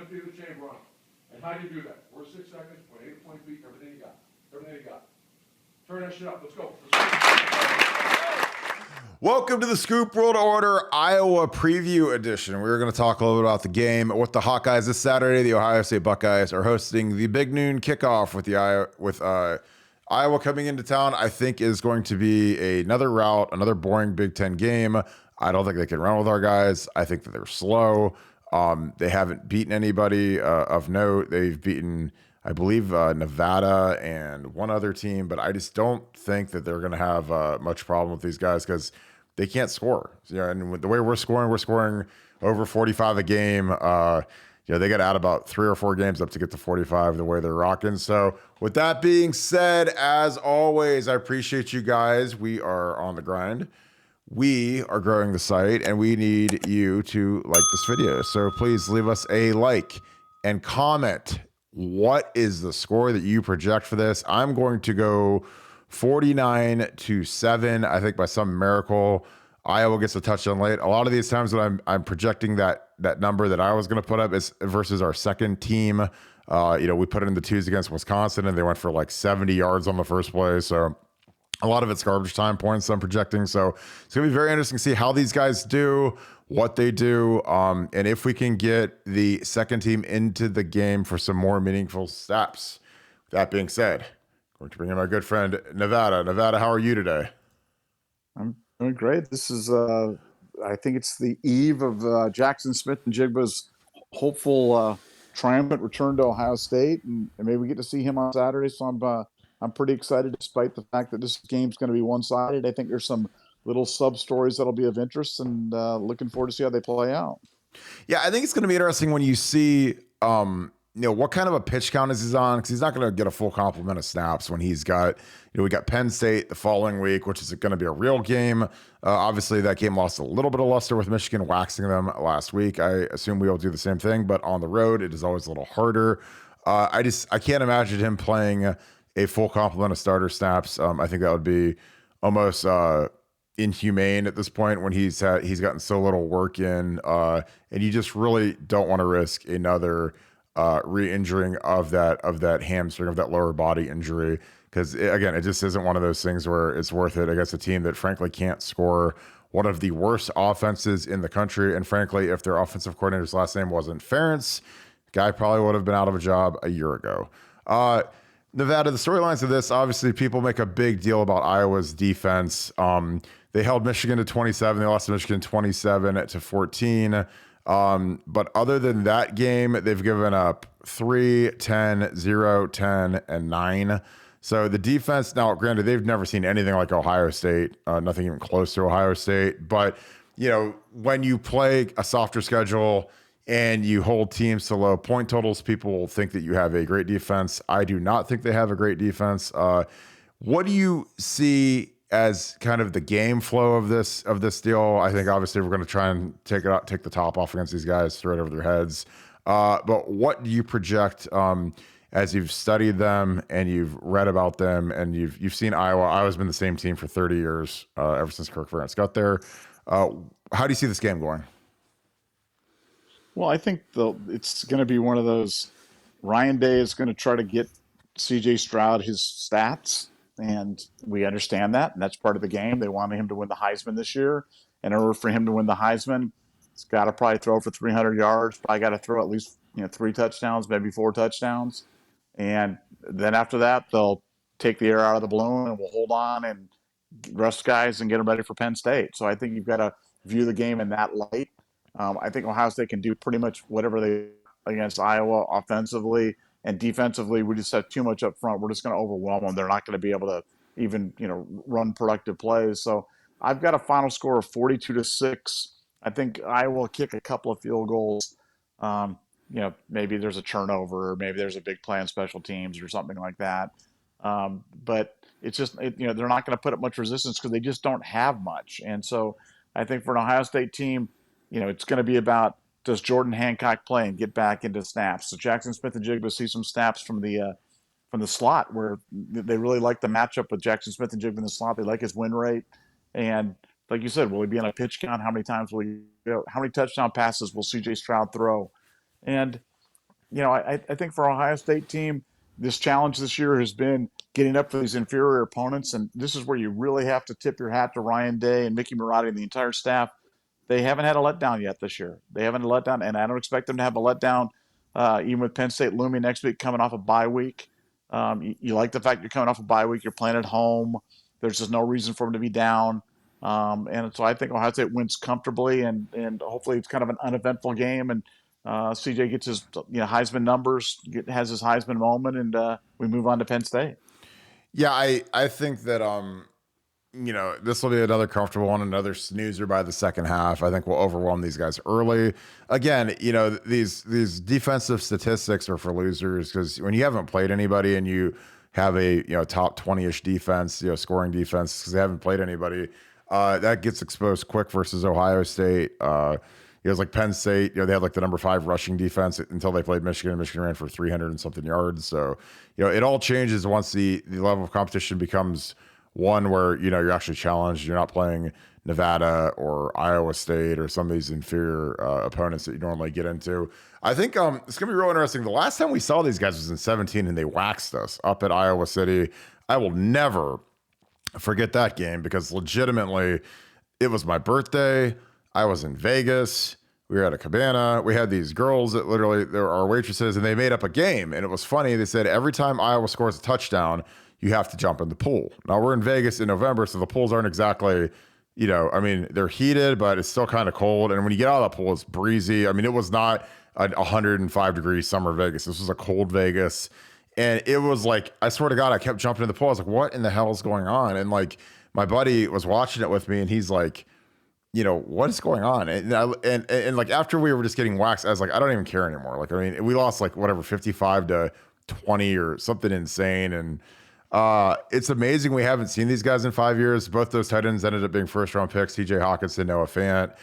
empty the chamber on them. And how do you do that? 4 to 6 seconds, point A to point B, everything you got. Everything you got. Turn that shit up. Let's go. Welcome to the Scoop World Order Iowa Preview Edition. We're going to talk a little bit about the game with the Hawkeyes this Saturday. The Ohio State Buckeyes are hosting the big noon kickoff with Iowa coming into town. I think is going to be another another boring Big Ten game. I don't think they can run with our guys. I think that they're slow. They haven't beaten anybody of note. They've beaten, I believe, Nevada and one other team, but I just don't think that they're going to have much problem with these guys because they can't score. And with the way we're scoring over 45 a game. They got to add about 3 or 4 games up to get to 45 the way they're rocking. So with that being said, as always, I appreciate you guys. We are on the grind. We are growing the site, and we need you to like this video. So please leave us a like and comment. What is the score that you project for this? I'm going to go 49-7. I think by some miracle, Iowa gets a touchdown late. A lot of these times when I'm projecting that number that I was going to put up is versus our second team. We put it in the twos against Wisconsin, and they went for like 70 yards on the first play. So a lot of it's garbage time points I'm projecting. So it's going to be very interesting to see how these guys do, what they do, and if we can get the second team into the game for some more meaningful steps. That being said, I'm going to bring in my good friend, Nevada. Nevada, how are you today? I'm doing great. This is, I think it's the eve of Jackson Smith-Njigba's hopeful triumphant return to Ohio State, and maybe we get to see him on Saturday. So I'm pretty excited, despite the fact that this game's going to be one-sided. I think there's some little sub-stories that'll be of interest, and looking forward to see how they play out. Yeah, I think it's going to be interesting when you see, what kind of a pitch count is he on? Because he's not going to get a full complement of snaps when he's got, we got Penn State the following week, which is going to be a real game. Obviously, that game lost a little bit of luster with Michigan waxing them last week. I assume we will do the same thing, but on the road, it is always a little harder. I can't imagine him playing a full complement of starter snaps. I think that would be almost inhumane at this point when he's gotten so little work in, and you just really don't want to risk another re-injuring of that hamstring, of that lower body injury, because again, it just isn't one of those things where it's worth it against a team that frankly can't score, one of the worst offenses in the country. And frankly, if their offensive coordinator's last name wasn't Ferentz, guy probably would have been out of a job a year ago. Nevada, the storylines of this, obviously people make a big deal about Iowa's defense. They held Michigan to 27. They lost to Michigan 27-14. But other than that game, they've given up 3, 10, 0, 10, and 9. So the defense, now granted, they've never seen anything like Ohio State, nothing even close to Ohio State. But, when you play a softer schedule and you hold teams to low point totals, people will think that you have a great defense. I do not think they have a great defense. What do you see as kind of the game flow of this deal? I think obviously we're going to try and take the top off against these guys, throw it over their heads. But what do you project as you've studied them and you've read about them and you've seen Iowa? Iowa's been the same team for 30 years, ever since Kirk Barton got there. How do you see this game going? Well, I think it's going to be one of those. Ryan Day is going to try to get C.J. Stroud his stats, and we understand that, and that's part of the game. They wanted him to win the Heisman this year. In order for him to win the Heisman, he's got to probably throw for 300 yards. Probably got to throw at least 3 touchdowns, maybe 4 touchdowns. And then after that, they'll take the air out of the balloon, and we'll hold on and rest guys and get them ready for Penn State. So I think you've got to view the game in that light. I think Ohio State can do pretty much whatever they against Iowa offensively and defensively. We just have too much up front. We're just going to overwhelm them. They're not going to be able to even run productive plays. So I've got a final score of 42-6. I think Iowa will kick a couple of field goals. Maybe there's a turnover, or maybe there's a big play on special teams or something like that. But it's just they're not going to put up much resistance because they just don't have much. And so I think for an Ohio State team, it's going to be about, does Jordan Hancock play and get back into snaps? So Jackson Smith-Njigba see some snaps from the slot, where they really like the matchup with Jackson Smith-Njigba in the slot. They like his win rate. And like you said, will he be on a pitch count? How many times will he go? How many touchdown passes will C.J. Stroud throw? And I think for Ohio State team, this challenge this year has been getting up for these inferior opponents, and this is where you really have to tip your hat to Ryan Day and Mickey Marotti and the entire staff. They haven't had a letdown yet this year. They haven't had a letdown, and I don't expect them to have a letdown, even with Penn State looming next week, coming off a bye week. You like the fact you're coming off a bye week. You're playing at home. There's just no reason for them to be down. And so I think Ohio State wins comfortably, and hopefully it's kind of an uneventful game. And CJ gets his Heisman numbers, has his Heisman moment, and we move on to Penn State. Yeah, I think that this will be another comfortable one, another snoozer by the second half. I think we'll overwhelm these guys early. Again, these defensive statistics are for losers, because when you haven't played anybody and you have a top 20-ish defense, scoring defense, because they haven't played anybody, that gets exposed quick versus Ohio State. It was like Penn State, they had like the number 5 rushing defense until they played Michigan, and Michigan ran for 300 and something yards. So, it all changes once the level of competition becomes one where, you're actually challenged. You're not playing Nevada or Iowa State or some of these inferior opponents that you normally get into. I think it's going to be real interesting. The last time we saw these guys was in 2017, and they waxed us up at Iowa City. I will never forget that game, because legitimately it was my birthday. I was in Vegas. We were at a cabana. We had these girls that literally, they were our waitresses, and they made up a game. And it was funny. They said every time Iowa scores a touchdown, you have to jump in the pool. Now, we're in Vegas in November, so the pools aren't exactly, they're heated, but it's still kind of cold. And when you get out of that pool, it's breezy. It was not a 105-degree summer Vegas. This was a cold Vegas. And it was like, I swear to God, I kept jumping in the pool. I was like, what in the hell is going on? And like, my buddy was watching it with me, and he's like, what is going on? And like, after we were just getting waxed, I was like, I don't even care anymore. Like, we lost like 55-20 or something insane. And it's amazing we haven't seen these guys in 5 years. Both those tight ends ended up being first-round picks, TJ Hawkinson, Noah Fant.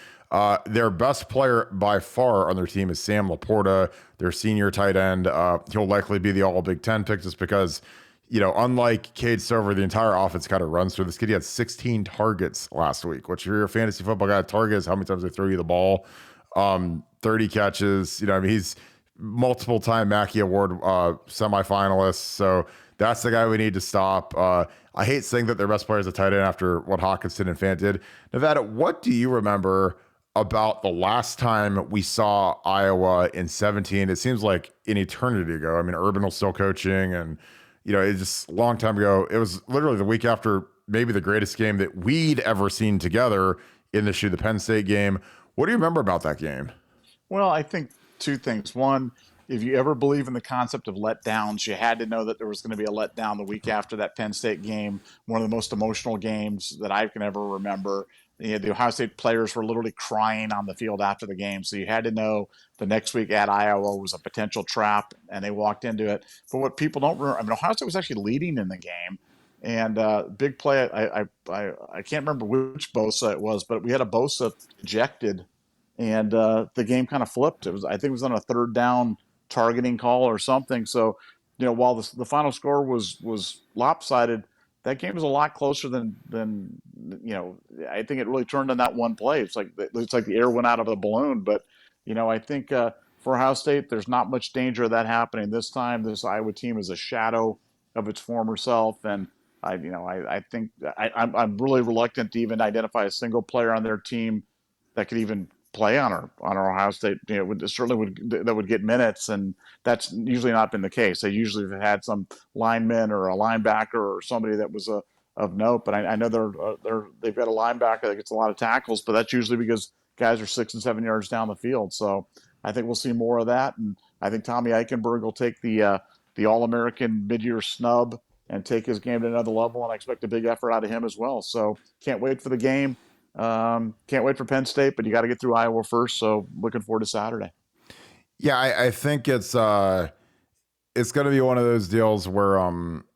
Their best player by far on their team is Sam Laporta, their senior tight end. He'll likely be the All-Big Ten pick, just because, unlike Cade Stover, the entire offense kind of runs through this kid. He had 16 targets last week, which, if you're a fantasy football guy, targets how many times they throw you the ball. 30 catches. He's multiple-time Mackey Award semifinalist. So that's the guy we need to stop. I hate saying that their best player is a tight end after what Hawkinson and Fant did. Nevada, what do you remember about the last time we saw Iowa in 2017? It seems like an eternity ago. Urban was still coaching, and it's just a long time ago. It was literally the week after maybe the greatest game that we'd ever seen together in the Penn State game. What do you remember about that game? Well, I think two things. One, if you ever believe in the concept of letdowns, you had to know that there was going to be a letdown the week after that Penn State game, one of the most emotional games that I can ever remember. The Ohio State players were literally crying on the field after the game. So you had to know the next week at Iowa was a potential trap, and they walked into it. But what people don't remember, Ohio State was actually leading in the game. And big play, I can't remember which Bosa it was, but we had a Bosa ejected, and the game kind of flipped. I think it was on a third down targeting call or something. So, while the final score was lopsided, that game was a lot closer than I think it really turned on that one play. It's like the air went out of the balloon. But I think for Ohio State, there's not much danger of that happening this time. This Iowa team is a shadow of its former self, and I think I'm really reluctant to even identify a single player on their team that could even play on our Ohio State. That would get minutes, and that's usually not been the case. They usually have had some lineman or a linebacker or somebody that was of note. But I know they've got a linebacker that gets a lot of tackles, but that's usually because guys are 6 and 7 yards down the field. So I think we'll see more of that, and I think Tommy Eichenberg will take the All-American mid-year snub and take his game to another level, and I expect a big effort out of him as well. So can't wait for the game. Can't wait for Penn State, but you got to get through Iowa first. So looking forward to Saturday. Yeah, I think it's going to be one of those deals where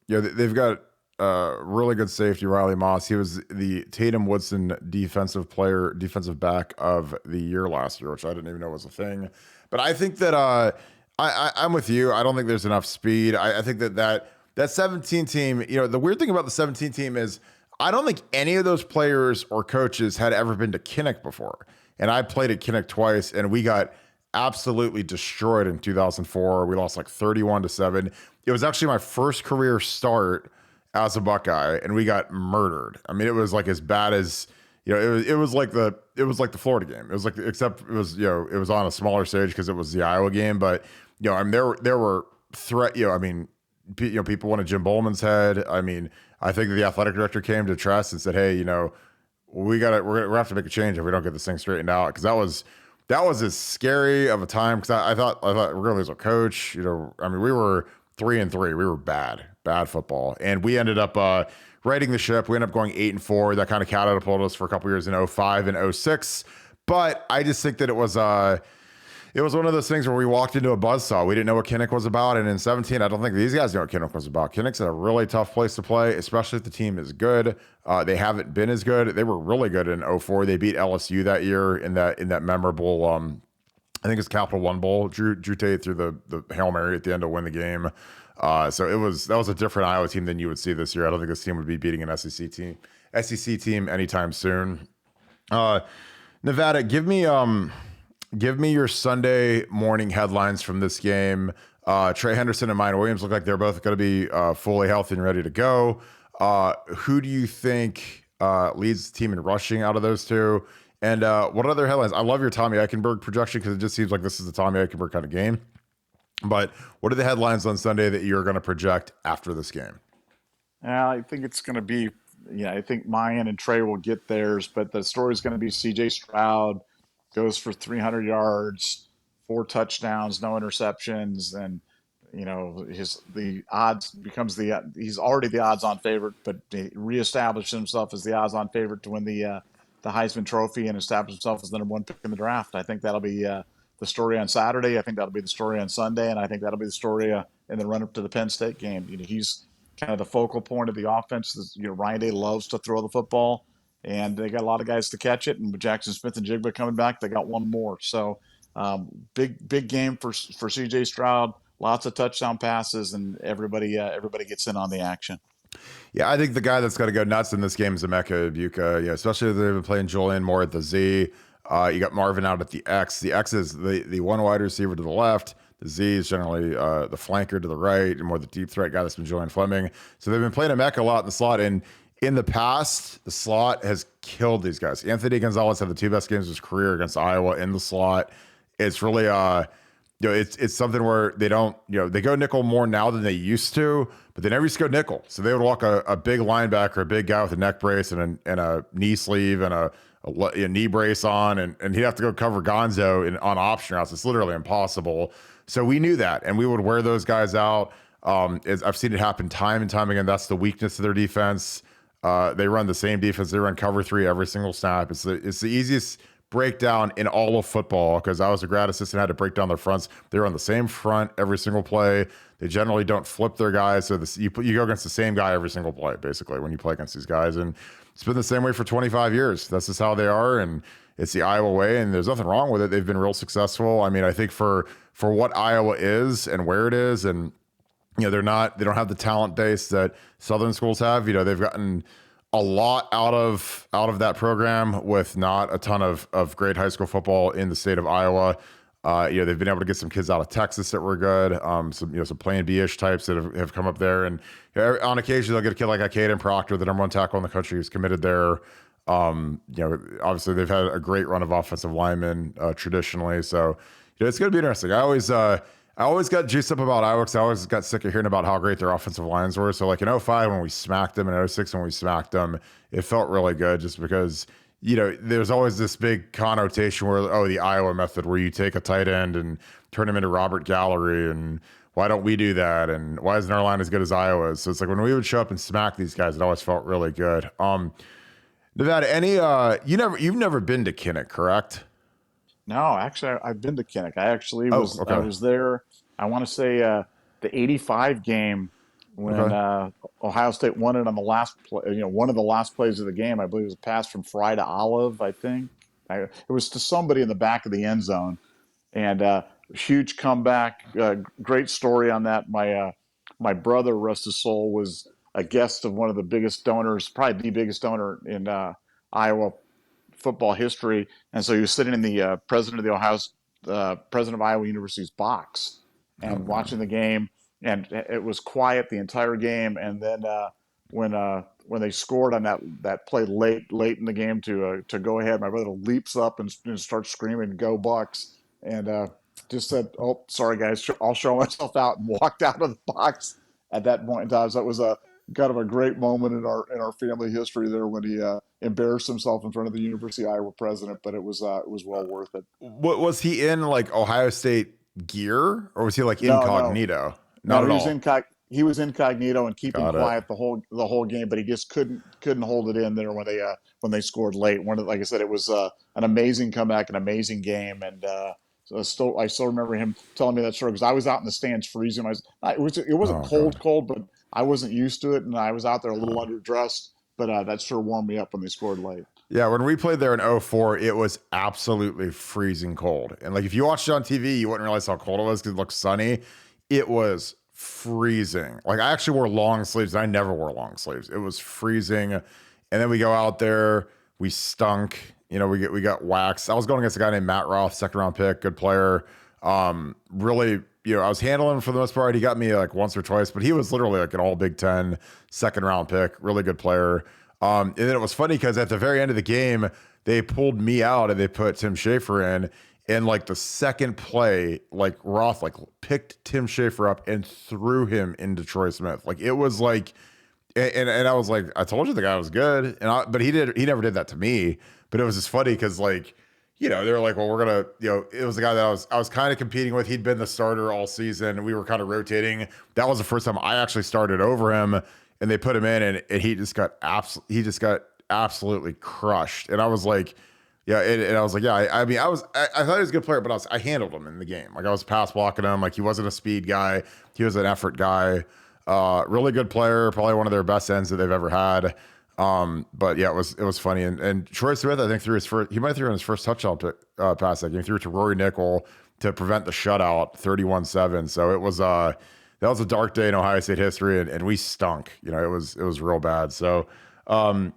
they've got really good safety, Riley Moss. He was the Tatum Woodson defensive back of the year last year, which I didn't even know was a thing. But I think that I'm with you. I don't think there's enough speed. I think that 17 team, the weird thing about the 17 team is I don't think any of those players or coaches had ever been to Kinnick before. And I played at Kinnick twice, and we got absolutely destroyed in 2004. We lost like 31-7. It was actually my first career start as a Buckeye, and we got murdered. I mean, it was like as bad as, it was like the Florida game. It was like, except it was, it was on a smaller stage because it was the Iowa game. But I mean, there were I mean, people wanted Jim Bowman's head. I mean, I think the athletic director came to Tress and said, "Hey, we're gonna have to make a change if we don't get this thing straightened out." Because that was as scary of a time. Because I thought we're gonna lose a coach. I mean, we were 3-3. We were bad football, and we ended up righting the ship. We ended up going 8-4. That kind of catapulted us for a couple years in 05 and 06. But I just think that it was one of those things where we walked into a buzzsaw. We didn't know what Kinnick was about. And in 17, I don't think these guys know what Kinnick was about. Kinnick's a really tough place to play, especially if the team is good. They haven't been as good. They were really good in 04. They beat LSU that year in that memorable, I think it's Capital One Bowl. Drew Tate threw the Hail Mary at the end to win the game. So that was a different Iowa team than you would see this year. I don't think this team would be beating an SEC team anytime soon. Nevada, give me your Sunday morning headlines from this game. Trey Henderson and Mine Williams look like they're both going to be fully healthy and ready to go. Who do you think leads the team in rushing out of those two? And what other headlines? I love your Tommy Eichenberg projection because it just seems like this is the Tommy Eichenberg kind of game. But what are the headlines on Sunday that you're going to project after this game? I think it's going to be, I think Mayan and Trey will get theirs, but the story is going to be C.J. Stroud goes for 300 yards, 4 touchdowns, no interceptions, and the odds he's already the odds-on favorite, but he reestablished himself as the odds-on favorite to win the Heisman Trophy and establish himself as the number 1 pick in the draft. I think that'll be the story on Saturday. I think that'll be the story on Sunday, and I think that'll be the story in the run-up to the Penn State game. He's kind of the focal point of the offense. Ryan Day loves to throw the football, and they got a lot of guys to catch it. And with Jackson Smith-Njigba coming back, they got one more. So big game for C.J. Stroud. Lots of touchdown passes, and everybody gets in on the action. Yeah, I think the guy that's got to go nuts in this game is Emeka Egbuka. Yeah, especially if they've been playing Julian more at the Z. You got Marvin out at the X. The X is the one wide receiver to the left. The Z is generally the flanker to the right, and more the deep threat guy that's been Julian Fleming. So they've been playing Emeka a lot in the slot. And in the past, the slot has killed these guys. Anthony Gonzalez had the 2 best games of his career against Iowa in the slot. It's really it's something where they don't, they go nickel more now than they used to, but they never used to go nickel. So they would walk a big linebacker, a big guy with a neck brace and a knee sleeve and a knee brace on, and he'd have to go cover Gonzo on option routes. It's literally impossible. So we knew that, and we would wear those guys out. I've seen it happen time and time again. That's the weakness of their defense. They run the same defense. They run cover 3 every single snap. It's the easiest breakdown in all of football, because I was a grad assistant, had to break down their fronts. They run the same front every single play. They generally don't flip their guys. So you go against the same guy every single play, basically, when you play against these guys. And it's been the same way for 25 years. That's just how they are. And it's the Iowa way, and there's nothing wrong with it. They've been real successful. I mean, I think for what Iowa is and where it is, and they don't have the talent base that Southern schools have. They've gotten a lot out of that program with not a ton of great high school football in the state of Iowa. They've been able to get some kids out of Texas that were good. Some Plan B-ish types that have come up there, and on occasion they'll get a kid like Caden Proctor, the number 1 tackle in the country, who's committed there. Obviously they've had a great run of offensive linemen traditionally, so it's going to be interesting. I always got juiced up about Iowa because I always got sick of hearing about how great their offensive lines were. So like in 05 when we smacked them, and in 06 when we smacked them, it felt really good just because, there's always this big connotation where, the Iowa method, where you take a tight end and turn him into Robert Gallery, and why don't we do that? And why isn't our line as good as Iowa's? So it's like when we would show up and smack these guys, it always felt really good. Nevada, you've never been to Kinnick, correct? No, actually, I've been to Kinnick. I actually was okay. I was there. I want to say the '85 game when Ohio State won it on the last play. One of the last plays of the game. I believe it was a pass from Fry to Olive. I think it was to somebody in the back of the end zone, and huge comeback. Great story on that. My brother, rest his soul, was a guest of one of the biggest donors, probably the biggest donor in Iowa football history, and so he was sitting in the president of the president of Iowa University's box and watching the game, and it was quiet the entire game. And then when they scored on that play late in the game to go ahead, my brother leaps up and starts screaming, "Go Bucks!" And just said, "Oh, sorry guys, I'll show myself out," and walked out of the box at that point in time. So it was a kind of a great moment in our family history there when he embarrassed himself in front of the University of Iowa president, but it was well worth it. What was he in, like Ohio State gear, or was he like No, incognito? no, Not at he was all. he was incognito and keeping Got it. quiet the whole game, but he just couldn't hold it in there when they scored late. Like I said, it was an amazing comeback, an amazing game, and so I still remember him telling me that story because I was out in the stands freezing. It wasn't Oh God. cold, but I wasn't used to it, and I was out there a little underdressed. But that sure warmed me up when they scored late. Yeah, when we played there in '04, it was absolutely freezing cold. And like if you watched it on TV, you wouldn't realize how cold it was because it looked sunny. It was freezing. Like I actually wore long sleeves. I never wore long sleeves. It was freezing. And then we go out there, we stunk. You know, we got waxed. I was going against a guy named Matt Roth, second round pick, good player. Really, you know, I was handling him for the most part. He got me like once or twice, but he was literally like an all Big Ten second round pick, really good player. And then it was funny because at the very end of the game, they pulled me out and they put Tim Schafer in. And like the second play, like Roth like picked Tim Schafer up and threw him into Troy Smith. Like it was like, and I was like, I told you the guy was good, but he never did that to me. But it was just funny because like, you know, they were like, well, we're gonna, you know, it was the guy that I was kind of competing with. He'd been the starter all season, and we were kind of rotating. That was the first time I actually started over him, and they put him in, and he just got absolutely crushed. And I was like, yeah, and I was like, yeah, I mean, I thought he was a good player, but I handled him in the game. Like I was pass blocking him. Like he wasn't a speed guy. He was an effort guy. Really good player, probably one of their best ends that they've ever had. But yeah, it was funny. And Troy Smith, I think he might have threw in his first touchdown pass that game. He threw it to Rory Nickel to prevent the shutout, 31-7. So it was that was a dark day in Ohio State history, and we stunk. You know, it was real bad. So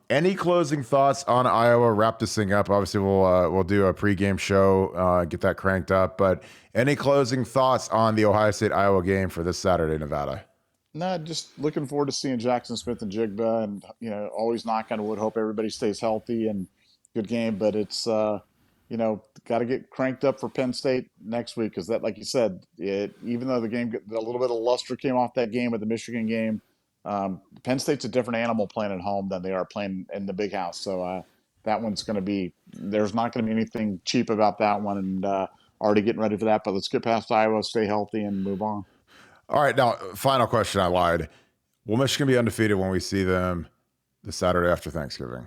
any closing thoughts on Iowa? Wrap this thing up. Obviously, we'll do a pregame show, get that cranked up. But any closing thoughts on the Ohio State Iowa game for this Saturday, Nevada? No, just looking forward to seeing Jackson Smith-Njigba, and always knock on wood, hope everybody stays healthy and good game. But it's got to get cranked up for Penn State next week because that, like you said, even though the game, a little bit of luster came off that game with the Michigan game, Penn State's a different animal playing at home than they are playing in the Big House. So that one's going to be, there's not going to be anything cheap about that one, and already getting ready for that. But let's get past Iowa, stay healthy, and move on. All right, now final question. I lied. Will Michigan be undefeated when we see them the Saturday after Thanksgiving?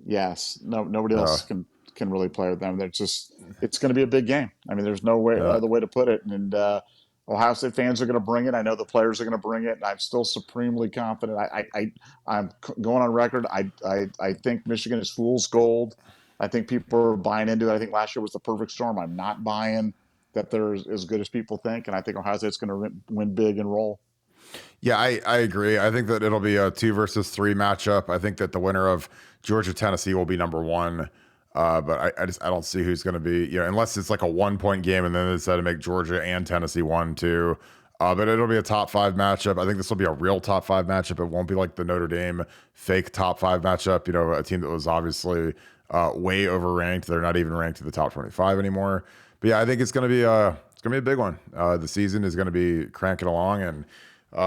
Yes. No, nobody else can really play with them. It's going to be a big game. I mean, there's no other way to put it. And Ohio State fans are going to bring it. I know the players are going to bring it. And I'm still supremely confident. I'm going on record. I think Michigan is fool's gold. I think people are buying into it. I think last year was the perfect storm. I'm not buying that they're as good as people think, and I think Ohio State's going to win big and roll. Yeah, I agree. I think that it'll be a 2-3 matchup. I think that the winner of Georgia-Tennessee will be number one, but I don't see who's going to be, unless it's like a 1-point game and then they decide to make Georgia and Tennessee 1-2. But it'll be a top 5 matchup. I think this will be a real top 5 matchup. It won't be like the Notre Dame fake top 5 matchup. A team that was obviously way overranked. They're not even ranked in the top 25 anymore. But yeah, I think it's gonna be a big one. The season is gonna be cranking along, and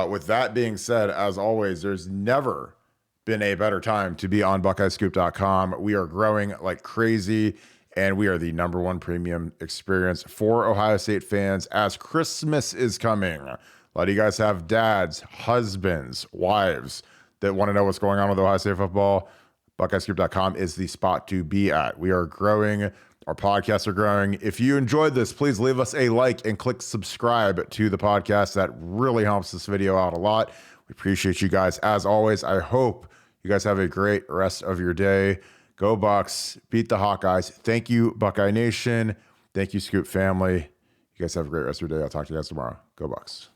with that being said, as always, there's never been a better time to be on BuckeyeScoop.com. We are growing like crazy, and we are the #1 premium experience for Ohio State fans. As Christmas is coming, a lot of you guys have dads, husbands, wives that want to know what's going on with Ohio State football. BuckeyeScoop.com is the spot to be at. We are growing. Our podcasts are growing. If you enjoyed this, please leave us a like and click subscribe to the podcast. That really helps this video out a lot. We appreciate you guys. As always, I hope you guys have a great rest of your day. Go Bucks. Beat the Hawkeyes. Thank you, Buckeye Nation. Thank you, Scoop family. You guys have a great rest of your day. I'll talk to you guys tomorrow. Go Bucks.